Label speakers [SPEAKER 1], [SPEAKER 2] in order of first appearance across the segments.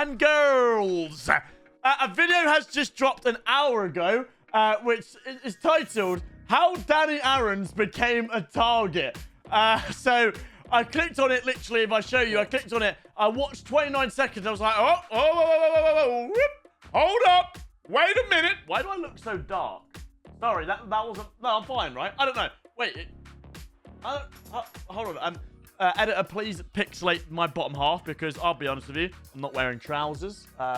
[SPEAKER 1] and girls. A video has just dropped an hour ago, which is titled, How Danny Aarons Became a Target. So I clicked on it, literally, if I show you, I clicked on it. I watched 29 seconds. I was like, oh, whoop, hold up. Wait a minute. Why do I look so dark? Sorry, that wasn't... No, I'm fine, right? I don't know. Wait. Hold on. Editor, please pixelate my bottom half because I'll be honest with you, I'm not wearing trousers. Okay,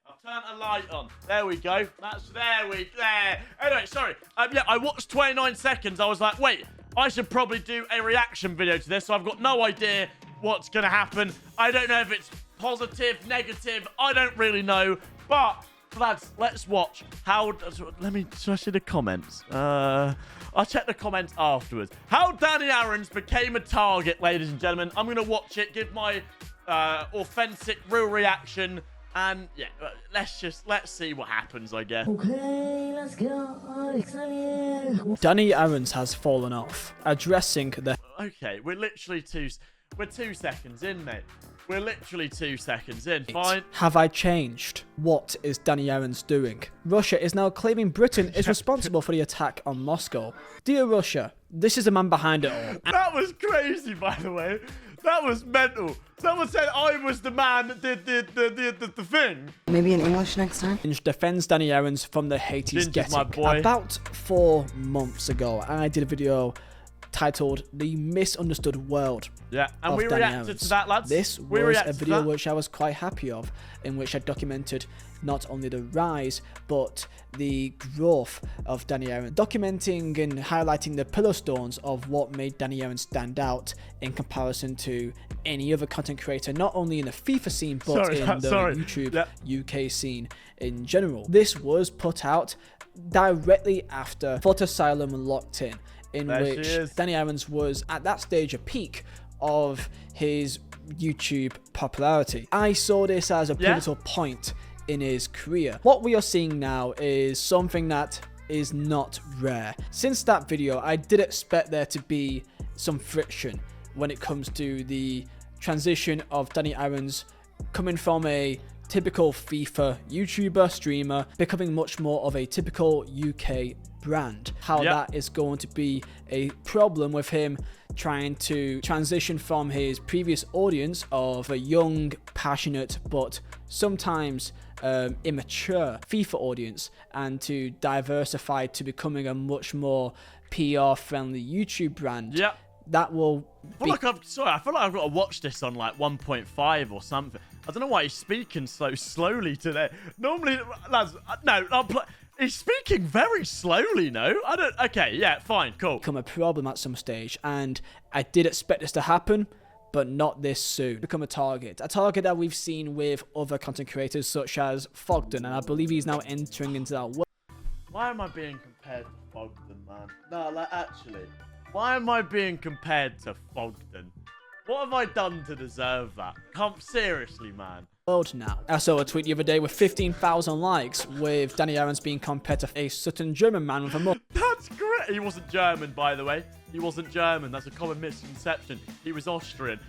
[SPEAKER 1] I'll turn a light on. There we go. There. Anyway, sorry. Yeah, I watched 29 seconds. I was like, wait, I should probably do a reaction video to this. So I've got no idea what's going to happen. I don't know if it's positive, negative. I don't really know. But, lads, let's watch how... Should I see the comments? I'll check the comments afterwards. How Danny Aarons became a target, ladies and gentlemen. I'm going to watch it, give my authentic, real reaction. And, yeah, let's see what happens, I guess.
[SPEAKER 2] Okay, let's go.
[SPEAKER 3] Danny Aarons has fallen off, addressing the...
[SPEAKER 1] Okay, we're 2 seconds in, mate. We're literally 2 seconds in. Fine.
[SPEAKER 3] Have I changed? What is Danny Aarons doing? Russia is now claiming Britain is responsible for the attack on Moscow. Dear Russia, this is the man behind it all.
[SPEAKER 1] That was crazy, by the way. That was mental. Someone said I was the man that did the thing.
[SPEAKER 2] Maybe in English next time.
[SPEAKER 3] Defends Danny Aarons from the hate he's getting.
[SPEAKER 1] My boy.
[SPEAKER 3] About 4 months ago, I did a video titled The Misunderstood World.
[SPEAKER 1] Yeah, and we
[SPEAKER 3] Danny
[SPEAKER 1] reacted
[SPEAKER 3] Aarons.
[SPEAKER 1] to that, lads.
[SPEAKER 3] This was a video which I was quite happy of, in which I documented not only the rise, but the growth of Danny Aarons, documenting and highlighting the pillar stones of what made Danny Aarons stand out in comparison to any other content creator, not only in the FIFA scene, but in the YouTube UK scene in general. This was put out directly after Fort Asylum Locked in which Danny Aarons was at that stage a peak of his YouTube popularity. I saw this as a pivotal point in his career. What we are seeing now is something that is not rare. Since that video, I did expect there to be some friction when it comes to the transition of Danny Aarons coming from a typical FIFA YouTuber, streamer, becoming much more of a typical UK brand. How that is going to be a problem with him trying to transition from his previous audience of a young, passionate, but sometimes immature FIFA audience, and to diversify to becoming a much more PR friendly YouTube brand.
[SPEAKER 1] Yeah.
[SPEAKER 3] That will be...
[SPEAKER 1] I feel like I've got to watch this on like 1.5 or something. I don't know why he's speaking so slowly today. Normally, lads, no, he's speaking very slowly, no? Okay, yeah, fine, cool.
[SPEAKER 3] Become a problem at some stage, and I did expect this to happen, but not this soon. Become a target that we've seen with other content creators such as Fogden, and I believe he's now entering into that world.
[SPEAKER 1] Why am I being compared to Fogden, man? No, like, actually, why am I being compared to Fogden? What have I done to deserve that? Seriously, man.
[SPEAKER 3] Now, I saw a tweet the other day with 15,000 likes with Danny Aarons being compared to a certain German man with a mug.
[SPEAKER 1] That's great. He wasn't German, by the way. He wasn't German. That's a common misconception. He was Austrian.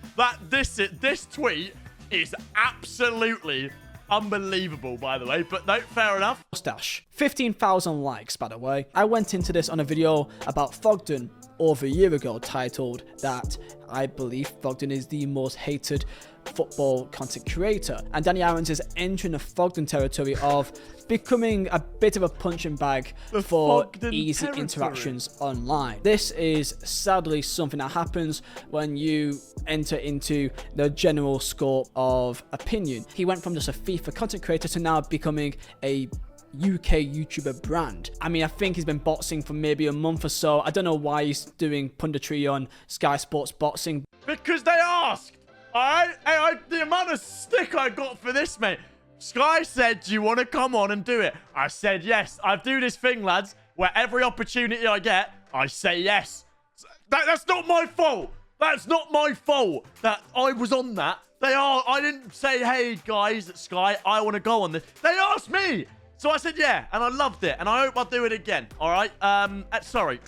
[SPEAKER 1] This tweet is absolutely unbelievable, by the way. But no, fair enough.
[SPEAKER 3] Mustache. 15,000 likes, by the way. I went into this on a video about Fogden over a year ago, titled that I believe Fogden is the most hated football content creator, and Danny Aarons is entering the Fogden territory of becoming a bit of a punching bag for easy interactions online. This is sadly something that happens when you enter into the general scope of opinion. He went from just a FIFA content creator to now becoming a UK YouTuber brand. I mean, I think he's been boxing for maybe a month or so. I don't know why he's doing punditry on Sky Sports Boxing.
[SPEAKER 1] Because they asked. Alright? The amount of stick I got for this, mate. Sky said, do you want to come on and do it? I said yes. I do this thing, lads, where every opportunity I get, I say yes. That's not my fault. That's not my fault that I was on that. I didn't say, hey, guys at Sky, I want to go on this. They asked me. So I said, yeah, and I loved it, and I hope I'll do it again. All right. Sorry.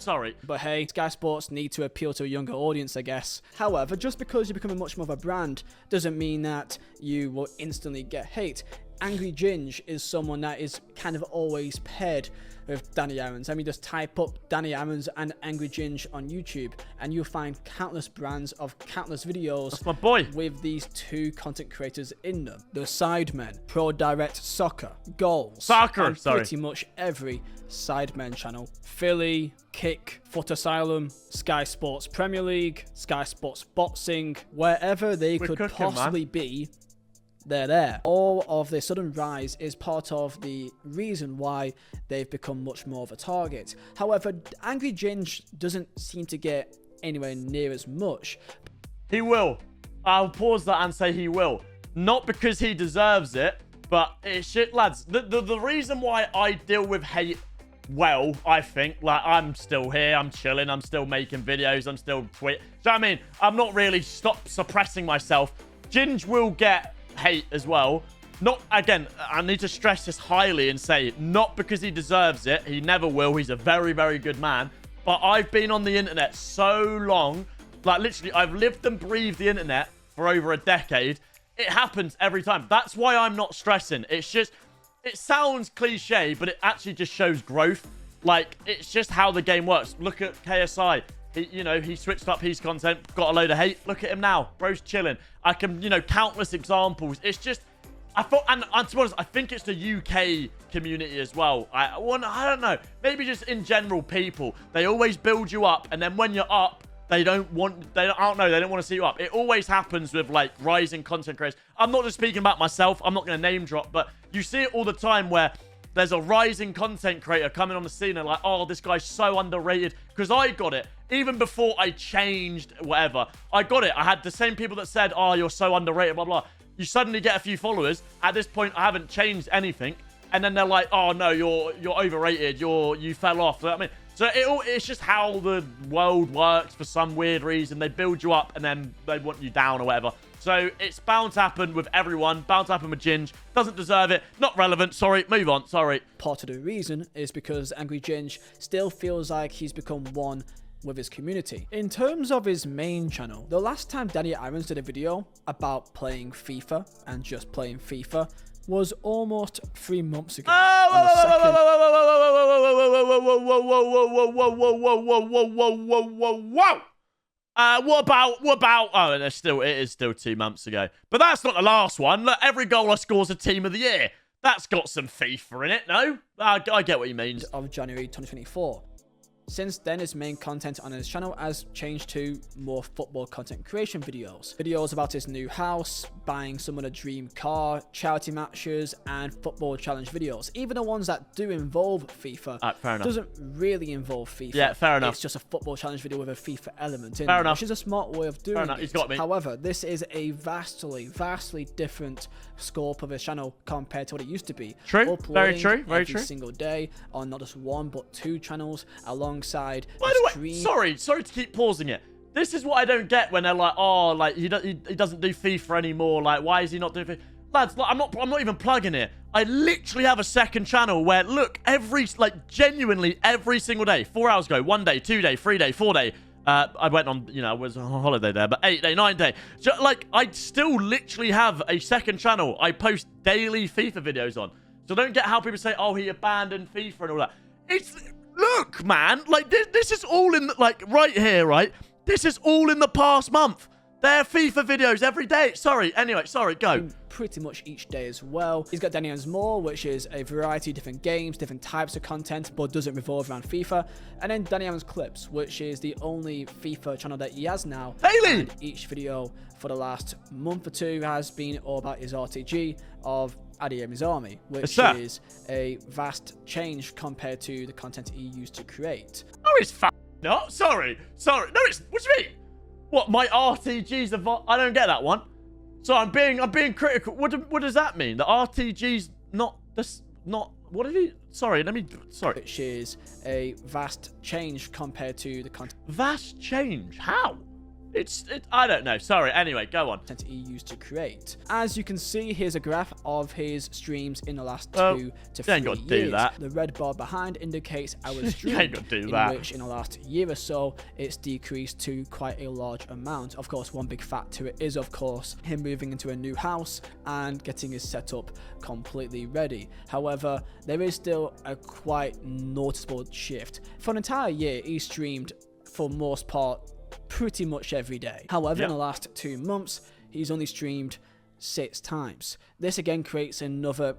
[SPEAKER 3] But hey, Sky Sports need to appeal to a younger audience, I guess. However, just because you're becoming much more of a brand doesn't mean that you will instantly get hate. Angry Ginge is someone that is kind of always paired with Danny Aarons. I mean, just type up Danny Aarons and Angry Ginge on YouTube, and you'll find countless brands of countless videos.
[SPEAKER 1] That's my boy.
[SPEAKER 3] With these two content creators in them. The Sidemen, Pro Direct Soccer, Goals, and pretty much every Sidemen channel. Philly, Kick, Foot Asylum, Sky Sports Premier League, Sky Sports Boxing, wherever they could possibly be, they're there. All of the sudden rise is part of the reason why they've become much more of a target. However, Angry Ginge doesn't seem to get anywhere near as much.
[SPEAKER 1] He will. I'll pause that and say he will. Not because he deserves it, but it's shit, lads. The reason why I deal with hate well, I think, like, I'm still here, I'm chilling, I'm still making videos, I'm still tweet. So I mean, I'm not really suppressing myself. Ginge will get hate as well. Not, again, I need to stress this highly and say, not because he deserves it. He never will. He's a very, very good man. But I've been on the internet so long, like literally, I've lived and breathed the internet for over a decade. It happens every time. That's why I'm not stressing. It's just, it sounds cliche, but it actually just shows growth. Like, it's just how the game works. Look at KSI. He switched up his content, got a load of hate. Look at him now. Bro's chilling. I can, countless examples. It's just, I thought, and to be honest, I think it's the UK community as well. I don't know. Maybe just in general, people, they always build you up, and then when you're up, they don't want to see you up. It always happens with, like, rising content creators. I'm not just speaking about myself. I'm not going to name drop, but you see it all the time where there's a rising content creator coming on the scene and like, oh, this guy's so underrated. Because I got it. Even before I changed whatever, I got it. I had the same people that said, oh, you're so underrated, blah, blah. You suddenly get a few followers. At this point, I haven't changed anything. And then they're like, oh, no, you're overrated. You fell off. I mean, so it's just how the world works for some weird reason. They build you up and then they want you down or whatever. So it's bound to happen with everyone. Bound to happen with Ginge. Doesn't deserve it. Not relevant. Sorry. Move on. Sorry.
[SPEAKER 3] Part of the reason is because Angry Ginge still feels like he's become one with his community. In terms of his main channel, the last time Danny Aarons did a video about playing FIFA and just playing FIFA was almost 3 months ago.
[SPEAKER 1] What about? Oh, it is still 2 months ago. But that's not the last one. Look, every goal I score is a team of the year. That's got some FIFA in it, no? I get what he means.
[SPEAKER 3] Of January 2024. Since then, his main content on his channel has changed to more football content creation videos. Videos about his new house, buying someone a dream car, charity matches, and football challenge videos. Even the ones that do involve FIFA
[SPEAKER 1] fair enough.
[SPEAKER 3] Doesn't really involve FIFA.
[SPEAKER 1] Yeah, fair enough.
[SPEAKER 3] It's just a football challenge video with a FIFA element in
[SPEAKER 1] fair
[SPEAKER 3] it,
[SPEAKER 1] enough.
[SPEAKER 3] which is a smart way of doing it.
[SPEAKER 1] He's got me.
[SPEAKER 3] However, this is a vastly different scope of his channel compared to what it used to be.
[SPEAKER 1] True. Very true. Very
[SPEAKER 3] every
[SPEAKER 1] true.
[SPEAKER 3] Single day on not just one but two channels alongside.
[SPEAKER 1] By the way, sorry to keep pausing it. This is what I don't get when they're like, oh, like he doesn't do FIFA anymore. Like, why is he not doing FIFA? Lads, like, I'm not even plugging it. I literally have a second channel where, look, genuinely every single day, 4 hours ago, 1 day, 2 day, 3 day, 4 day. I went on, I was on holiday there, but 8 day, 9 day. So, like, I still literally have a second channel I post daily FIFA videos on. So don't get how people say, oh, he abandoned FIFA and all that. Look, man, like, this is all in, right here, right? This is all in the past month. They're FIFA videos every day. Sorry, go.
[SPEAKER 3] Pretty much each day as well. He's got Danny Aarons More, which is a variety of different games, different types of content, but doesn't revolve around FIFA. And then Danny Aarons Clips, which is the only FIFA channel that he has now.
[SPEAKER 1] Daily!
[SPEAKER 3] And each video for the last month or two has been all about his RTG of Adeyemi's Army, which is a vast change compared to the content he used to create.
[SPEAKER 1] Oh, it's not. Sorry. No, it's, what do you mean? What, my RTGs I don't get that one. So I'm being critical. What does that mean? The RTG's not what did he? Sorry.
[SPEAKER 3] Which is a vast change compared to the content.
[SPEAKER 1] Vast change? How? I don't know. Sorry. Anyway, go on.
[SPEAKER 3] Content he used to create. As you can see, here's a graph of his streams in the last 2 to 3
[SPEAKER 1] you ain't got to do
[SPEAKER 3] years.
[SPEAKER 1] that.
[SPEAKER 3] The red bar behind indicates our
[SPEAKER 1] You
[SPEAKER 3] stream,
[SPEAKER 1] ain't got to do
[SPEAKER 3] in
[SPEAKER 1] that.
[SPEAKER 3] which in the last year or so, it's decreased to quite a large amount. Of course, one big factor to it is, of course, him moving into a new house and getting his setup completely ready. However, there is still a quite noticeable shift. For an entire year, he streamed, for most part, pretty much every day. However, in the last 2 months, he's only streamed 6 times. This again creates another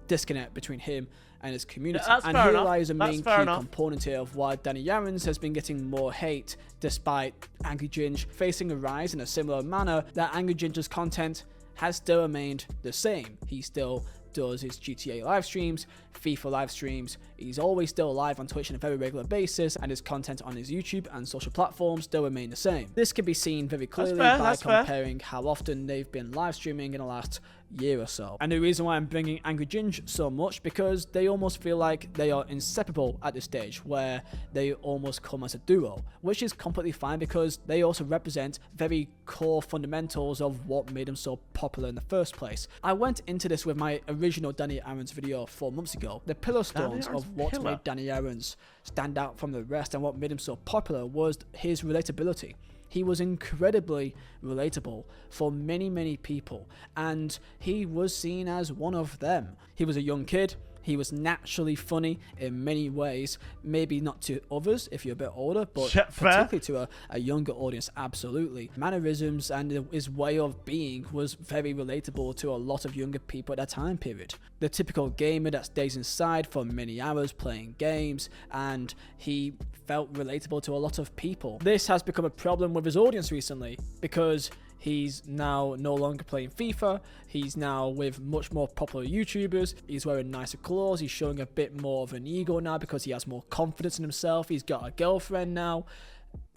[SPEAKER 3] disconnect between him and his community.
[SPEAKER 1] That's
[SPEAKER 3] and
[SPEAKER 1] fair
[SPEAKER 3] here
[SPEAKER 1] enough.
[SPEAKER 3] lies a
[SPEAKER 1] That's
[SPEAKER 3] main
[SPEAKER 1] fair
[SPEAKER 3] key
[SPEAKER 1] enough.
[SPEAKER 3] component here of why Danny Yarons has been getting more hate, despite Angry Ginge facing a rise in a similar manner. That Angry Ginge's content has still remained the same. He still does his GTA live streams, FIFA live streams. He's always still live on Twitch on a very regular basis, and his content on his YouTube and social platforms still remain the same. This can be seen very clearly by comparing how often they've been live streaming in the last year or so. And the reason why I'm bringing Angry Ginge so much, because they almost feel like they are inseparable at this stage, where they almost come as a duo, which is completely fine because they also represent very core fundamentals of what made them so popular in the first place. I went into this with my original Danny Yarons video 4 months ago. The pillar stones of what made Danny Yarons stand out from the rest and what made him so popular was his relatability. He was incredibly relatable for many people, and he was seen as one of them. He was a young kid. He was naturally funny in many ways, maybe not to others if you're a bit older, but particularly to a younger audience, absolutely. Mannerisms and his way of being was very relatable to a lot of younger people at that time period. The typical gamer that stays inside for many hours playing games, and he felt relatable to a lot of people. This has become a problem with his audience recently, because he's now no longer playing FIFA. He's now with much more popular YouTubers. He's wearing nicer clothes. He's showing a bit more of an ego now because he has more confidence in himself. He's got a girlfriend now.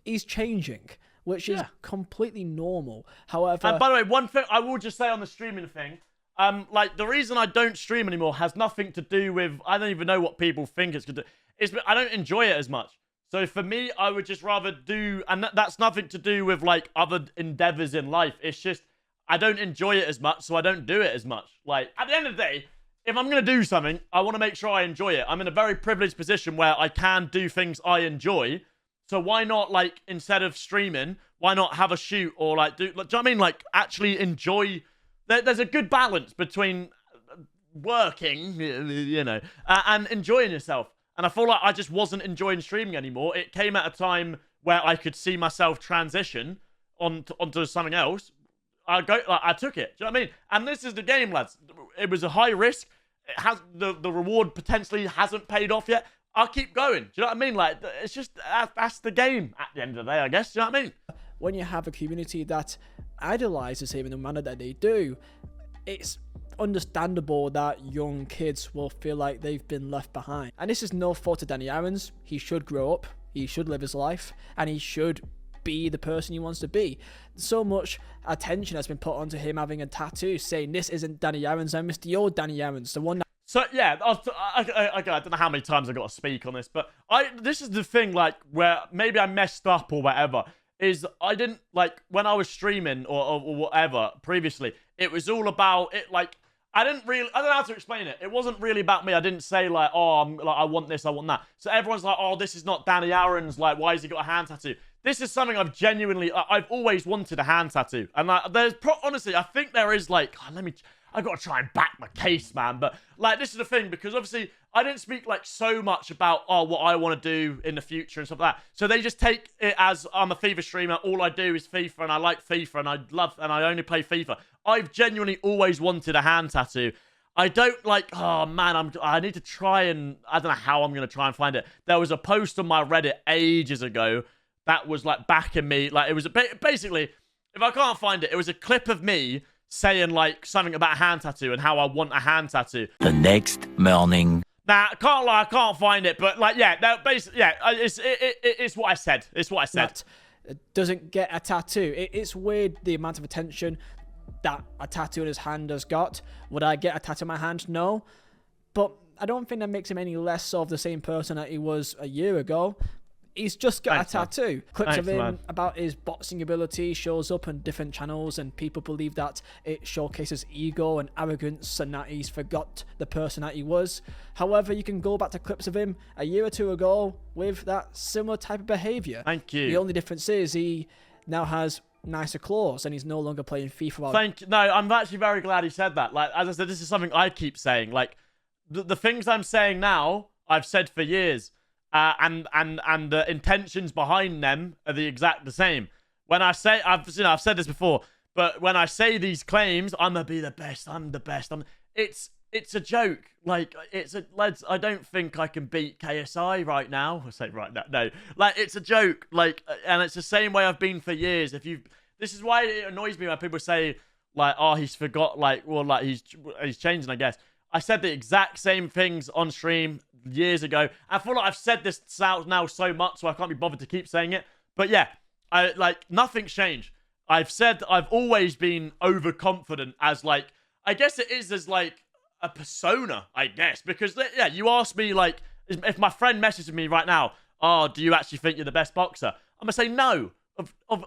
[SPEAKER 3] He's changing, which is completely normal. However,
[SPEAKER 1] and by the way, one thing I will just say on the streaming thing, like the reason I don't stream anymore has nothing to do with, I don't even know what people think it's gonna do. It's I don't enjoy it as much. So for me, I would just rather do, and that's nothing to do with like other endeavors in life. It's just, I don't enjoy it as much, so I don't do it as much. Like, at the end of the day, if I'm going to do something, I want to make sure I enjoy it. I'm in a very privileged position where I can do things I enjoy. So why not, like, instead of streaming, why not have a shoot or like do you know what I mean? Like, actually enjoy. There's a good balance between working, you know, and enjoying yourself. And I feel like I just wasn't enjoying streaming anymore. It came at a time where I could see myself transition onto something else. I took it. Do you know what I mean? And this is the game, lads. It was a high risk. It has the reward potentially hasn't paid off yet. I'll keep going. Do you know what I mean? Like, it's just that's the game at the end of the day, I guess. Do you know what I mean?
[SPEAKER 3] When you have a community that idolizes him in the manner that they do, it's understandable that young kids will feel like they've been left behind. And this is no fault to Danny Yarons. He should grow up, he should live his life, and he should be the person he wants to be. So much attention has been put onto him having a tattoo saying this isn't Danny Yarons, I miss the old Danny Yarons, the one that...
[SPEAKER 1] So yeah, I don't know how many times I got to speak on this, but this is the thing, like, where maybe I messed up or whatever, is I didn't, like, when I was streaming or whatever previously, it was all about it, like, I don't know how to explain it. It wasn't really about me. I didn't say like, oh, I want this, I want that. So everyone's like, oh, this is not Danny Yarons. Like, why has he got a hand tattoo? This is something I've always wanted a hand tattoo. And like, honestly, I think there is like, I've got to try and back my case, man. But like, this is the thing, because obviously I didn't speak like so much about, oh, what I want to do in the future and stuff like that. So they just take it as I'm a FIFA streamer. All I do is FIFA and I like FIFA and I only play FIFA. I've genuinely always wanted a hand tattoo. I don't like, oh man, I need to try and, I don't know how I'm going to try and find it. There was a post on my Reddit ages ago that was like backing me. Like, it was basically, if I can't find it, it was a clip of me saying like something about a hand tattoo and how I want a hand tattoo.
[SPEAKER 4] The next morning.
[SPEAKER 1] Nah, I can't lie, I can't find it, but like, yeah, basically, yeah, it's what I said. It's what I said.
[SPEAKER 3] That doesn't get a tattoo. It's weird the amount of attention that a tattoo on his hand has got. Would I get a tattoo on my hand? No. But I don't think that makes him any less of the same person that he was a year ago. he's just got
[SPEAKER 1] Thanks,
[SPEAKER 3] a
[SPEAKER 1] man.
[SPEAKER 3] tattoo. Clips of
[SPEAKER 1] Thanks,
[SPEAKER 3] him
[SPEAKER 1] man.
[SPEAKER 3] about his boxing ability shows up on different channels, and people believe that it showcases ego and arrogance and that he's forgot the person that he was. However, you can go back to clips of him a year or two ago with that similar type of behavior.
[SPEAKER 1] Thank you.
[SPEAKER 3] The only difference is he now has nicer claws and he's no longer playing FIFA.
[SPEAKER 1] Thank you. No, I'm actually very glad he said that. Like, as I said, this is something I keep saying. Like, the things I'm saying now, I've said for years. And the intentions behind them are the same. When I say, I've said this before, but when I say these claims, I'm gonna be the best. I'm the best. It's a joke. Like, I don't think I can beat KSI right now. I say right now, no. Like, it's a joke. Like, and it's the same way I've been for years. This is why it annoys me when people say, like, oh, he's forgot, like, well, like, he's changing, I guess. I said the exact same things on stream years ago. I feel like I've said this now so much, so I can't be bothered to keep saying it. But yeah, nothing's changed. I've always been overconfident as, like, I guess it is as, like, a persona, I guess. Because, yeah, you asked me, like, if my friend messages me right now, oh, do you actually think you're the best boxer? I'm going to say no.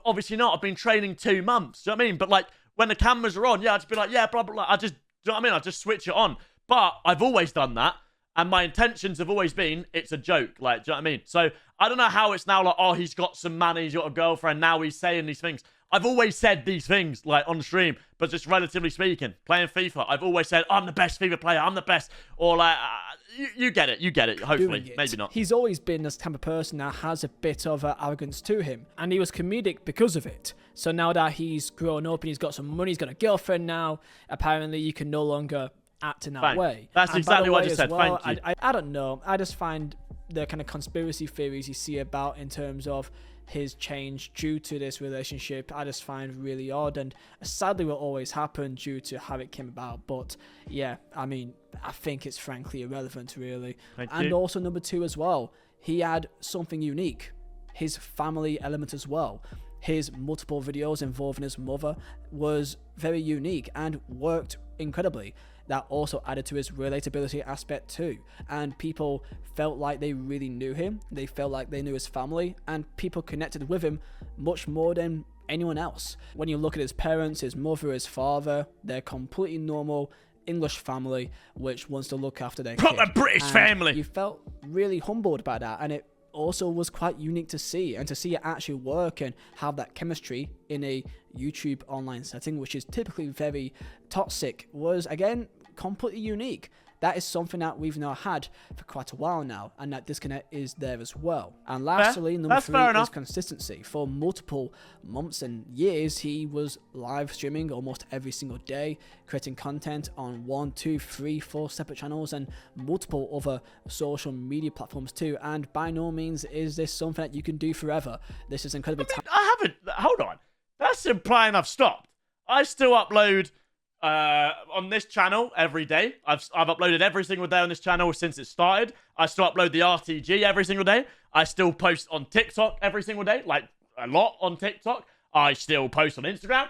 [SPEAKER 1] Obviously not. I've been training 2 months. Do you know what I mean? But, like, when the cameras are on, yeah, I'd just be like, yeah, blah, blah, blah. Do you know what I mean? I just switch it on. But I've always done that. And my intentions have always been, it's a joke. Like, do you know what I mean? So, I don't know how it's now like, oh, he's got some money, he's got a girlfriend, now he's saying these things. I've always said these things, like, on stream, but just relatively speaking, playing FIFA, I've always said, I'm the best FIFA player, I'm the best. Or, like, you get it, hopefully. Maybe not.
[SPEAKER 3] He's always been this type of person that has a bit of arrogance to him, and he was comedic because of it. So now that he's grown up and he's got some money, he's got a girlfriend now, apparently you can no longer act in that way.
[SPEAKER 1] That's
[SPEAKER 3] and
[SPEAKER 1] exactly what I just
[SPEAKER 3] as
[SPEAKER 1] said.
[SPEAKER 3] well,
[SPEAKER 1] Thank you.
[SPEAKER 3] I don't know. I just find the kind of conspiracy theories you see about in terms of his change due to this relationship, I just find really odd, and sadly will always happen due to how it came about. But yeah, I mean, I think it's frankly irrelevant, really.
[SPEAKER 1] Thank
[SPEAKER 3] and
[SPEAKER 1] you.
[SPEAKER 3] also number 2 as well, he had something unique, his family element as well. His multiple videos involving his mother was very unique and worked incredibly. That also added to his relatability aspect too, and people felt like they really knew him, they felt like they knew his family, and people connected with him much more than anyone else. When you look at his parents, his mother, his father, they're completely normal English family which wants to look after their
[SPEAKER 1] Proper
[SPEAKER 3] kid.
[SPEAKER 1] British
[SPEAKER 3] And
[SPEAKER 1] family.
[SPEAKER 3] you felt really humbled by that, and it also was quite unique to see, and to see it actually work and have that chemistry in a YouTube online setting, which is typically very toxic, was again completely unique. That is something that we've now had for quite a while now, and that disconnect is there as well. And lastly, number
[SPEAKER 1] That's
[SPEAKER 3] 3
[SPEAKER 1] fair
[SPEAKER 3] is
[SPEAKER 1] enough.
[SPEAKER 3] consistency. For multiple months and years, he was live streaming almost every single day, creating content on 1, 2, 3, 4 separate channels and multiple other social media platforms too. And by no means is this something that you can do forever. This is incredibly
[SPEAKER 1] I haven't. Hold on. That's implying I've stopped. I still upload on this channel every day. I've uploaded every single day on this channel since it started. I still upload the RTG every single day. I still post on TikTok every single day, like a lot on TikTok. I still post on Instagram.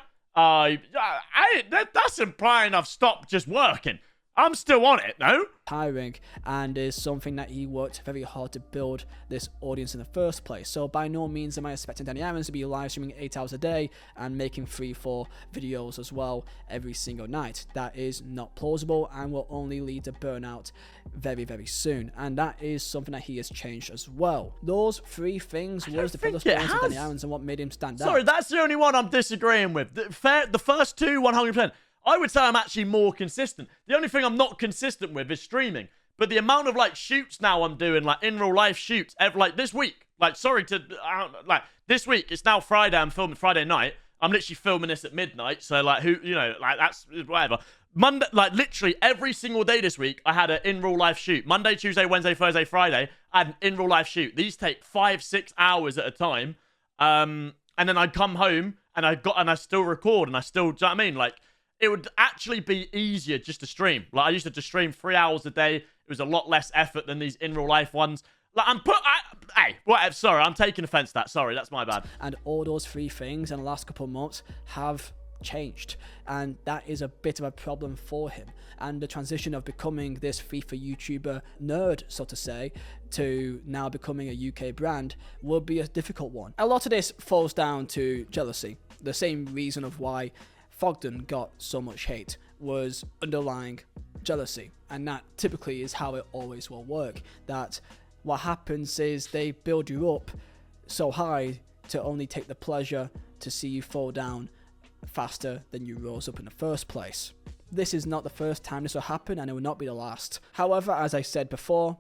[SPEAKER 1] That's implying I've stopped just working. I'm still on it, no?
[SPEAKER 3] tiring, and is something that he worked very hard to build this audience in the first place. So by no means am I expecting Danny Irons to be live streaming 8 hours a day and making 3-4 videos as well every single night. That is not plausible and will only lead to burnout very, very soon. And that is something that he has changed as well. Those 3 things was the first
[SPEAKER 1] it
[SPEAKER 3] points of Danny
[SPEAKER 1] has.
[SPEAKER 3] Irons and what made him stand out.
[SPEAKER 1] Sorry, that's the only one I'm disagreeing with. The first two, 100%. I would say I'm actually more consistent. The only thing I'm not consistent with is streaming. But the amount of, like, shoots now I'm doing, like, in real life shoots, like, this week. Like, sorry to, like, this week, it's now Friday, I'm filming Friday night. I'm literally filming this at midnight. So, like, who, you know, like, that's whatever. Monday, like, literally every single day this week, I had an in real life shoot. Monday, Tuesday, Wednesday, Thursday, Friday, I had an in real life shoot. These take 5-6 hours at a time. And then I'd come home and I still record and I still, do you know what I mean? Like, it would actually be easier just to stream. Like, I used to just stream 3 hours a day. It was a lot less effort than these in real life ones. Like, hey, whatever. Sorry, I'm taking offense to that. Sorry, that's my bad.
[SPEAKER 3] And all those 3 things in the last couple of months have changed, and that is a bit of a problem for him. And the transition of becoming this FIFA YouTuber nerd, so to say, to now becoming a UK brand will be a difficult one. A lot of this falls down to jealousy. The same reason of why Fogden got so much hate was underlying jealousy, and that typically is how it always will work. That what happens is they build you up so high to only take the pleasure to see you fall down faster than you rose up in the first place. This is not the first time this will happen, and it will not be the last. However, as I said before,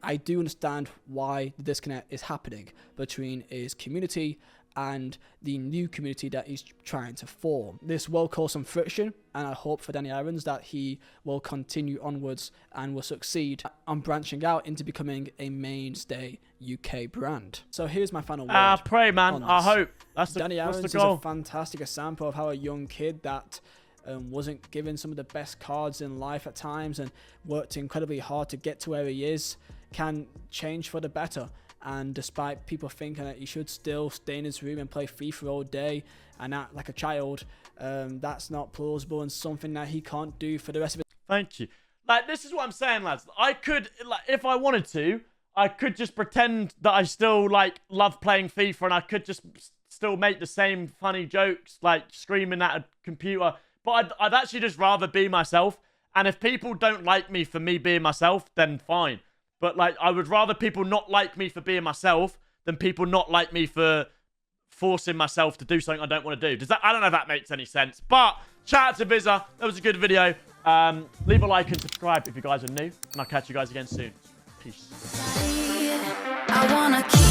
[SPEAKER 3] I do understand why the disconnect is happening between his community and the new community that he's trying to form. This will cause some friction, and I hope for Danny Irons that he will continue onwards and will succeed on branching out into becoming a mainstay UK brand. So here's my final word.
[SPEAKER 1] Pray, man.
[SPEAKER 3] on
[SPEAKER 1] I
[SPEAKER 3] this.
[SPEAKER 1] hope. That's
[SPEAKER 3] Danny
[SPEAKER 1] the
[SPEAKER 3] Irons is
[SPEAKER 1] goal.
[SPEAKER 3] a fantastic example of how a young kid that wasn't given some of the best cards in life at times and worked incredibly hard to get to where he is can change for the better. And despite people thinking that he should still stay in his room and play FIFA all day and act like a child, that's not plausible and something that he can't do for the rest of his.
[SPEAKER 1] Thank you. Like, this is what I'm saying, lads. I could, like, if I wanted to, I could just pretend that I still, like, love playing FIFA, and I could just still make the same funny jokes, like, screaming at a computer. But I'd actually just rather be myself. And if people don't like me for me being myself, then fine. But, like, I would rather people not like me for being myself than people not like me for forcing myself to do something I don't want to do. I don't know if that makes any sense. But shout out to Vizza. That was a good video. Leave a like and subscribe if you guys are new. And I'll catch you guys again soon. Peace.
[SPEAKER 5] I wanna keep